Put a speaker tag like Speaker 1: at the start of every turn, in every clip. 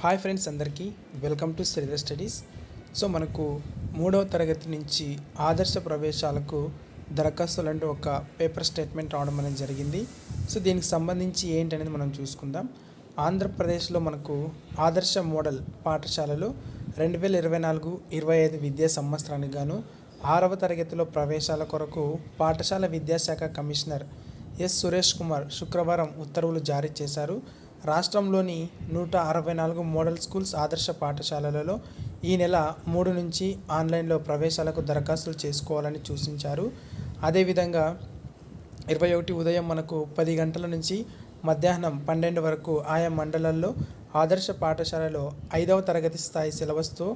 Speaker 1: Hi friends, అందరికీ welcome to Sridhar studies. So మనకు 3వ తరగతి నుంచి ఆదర్శ ప్రవేశాలకు దరఖాస్తులు అంటూ ఒక పేపర్ స్టేట్మెంట్ రావడం అనేది జరిగింది. సో దీనికి సంబంధించి ఏంటనేది మనం చూసుకుందాం. ఆంధ్రప్రదేశ్లో మనకు ఆదర్శ మోడల్ పాఠశాలలో 2024-25 విద్యా సంవత్సరానికి గాను 6వ తరగతిలో ప్రవేశాల కొరకు పాఠశాల విద్యాశాఖ కమిషనర్ ఎస్ సురేష్ కుమార్ శుక్రవారం ఉత్తర్వులు జారీ చేశారు. రాష్ట్రంలోని 164 మోడల్ స్కూల్స్ ఆదర్శ పాఠశాలలలో ఈ నెల 3 నుంచి ఆన్లైన్లో ప్రవేశాలకు దరఖాస్తులు చేసుకోవాలని సూచించారు. అదేవిధంగా 21 ఉదయం మనకు 10 గంటల నుంచి మధ్యాహ్నం 12 వరకు ఆయా మండలాల్లో ఆదర్శ పాఠశాలలో 5వ తరగతి స్థాయి సిలబస్తో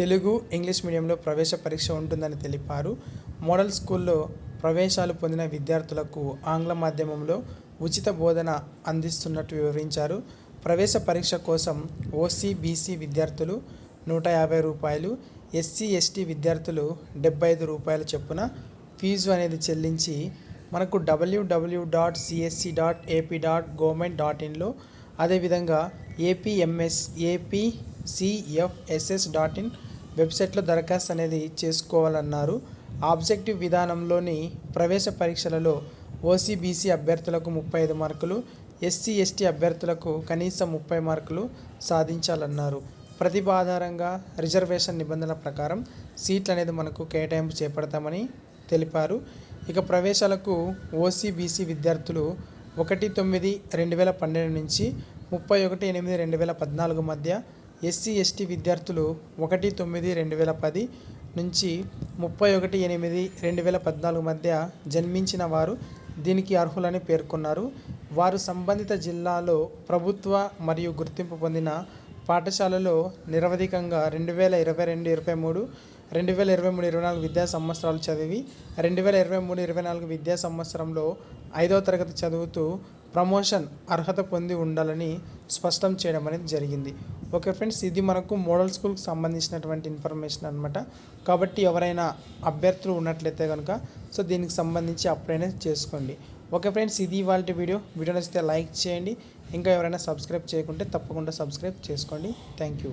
Speaker 1: తెలుగు, ఇంగ్లీష్ మీడియంలో ప్రవేశ పరీక్ష ఉంటుందని తెలిపారు. మోడల్ స్కూల్లో ప్రవేశాలు పొందిన విద్యార్థులకు ఆంగ్ల మాధ్యమంలో ఉచిత బోధన అందిస్తున్నట్టు వివరించారు. ప్రవేశ పరీక్ష కోసం ఓసీ, బీసీ విద్యార్థులు రూ. 150, ఎస్సీ, ఎస్టీ విద్యార్థులు రూ. 75 చొప్పున ఫీజు అనేది చెల్లించి మనకు www.csc.ap.government.inలో అదేవిధంగా apmsapcfss.in వెబ్సైట్లో దరఖాస్తు అనేది చేసుకోవాలన్నారు. ఆబ్జెక్టివ్ విధానంలోని ప్రవేశ పరీక్షలలో ఓసీ, బీసీ అభ్యర్థులకు 35 మార్కులు, ఎస్సీ, ఎస్టీ అభ్యర్థులకు కనీసం 30 మార్కులు సాధించాలన్నారు. ప్రతిభ ఆధారంగా రిజర్వేషన్ నిబంధనల ప్రకారం సీట్లు అనేది మనకు కేటాయింపు చేపడతామని తెలిపారు. ఇక ప్రవేశాలకు ఓసీ, బీసీ విద్యార్థులు 1/9/2012 నుంచి 31/8/2014 మధ్య, ఎస్సీ, ఎస్టీ విద్యార్థులు 1/9/2010 నుంచి 31/8/2014 మధ్య జన్మించిన వారు దీనికి అర్హులని పేర్కొన్నారు. వారు సంబంధిత జిల్లాలో ప్రభుత్వ మరియు గుర్తింపు పొందిన పాఠశాలలో నిరవధికంగా 2022-23, 2023-24 విద్యా సంవత్సరాలు చదివి 2023-24 విద్యా సంవత్సరంలో 5వ తరగతి చదువుతూ ప్రమోషన్ అర్హత పొంది ఉండాలని స్పష్టం చేయడం అనేది జరిగింది. ఓకే ఫ్రెండ్స్, ఇది మనకు మోడల్ స్కూల్కి సంబంధించినటువంటి ఇన్ఫర్మేషన్ అనమాట. కాబట్టి ఎవరైనా అభ్యర్థులు ఉన్నట్లయితే కనుక సో దీనికి సంబంధించి అప్లై చేసుకోండి. ఓకే ఫ్రెండ్స్, ఇది ఇవాల్టి వీడియో నచ్చితే లైక్ చేయండి. ఇంకా ఎవరైనా సబ్స్క్రైబ్ చేయకుంటే తప్పకుండా సబ్స్క్రైబ్ చేసుకోండి. Thank you.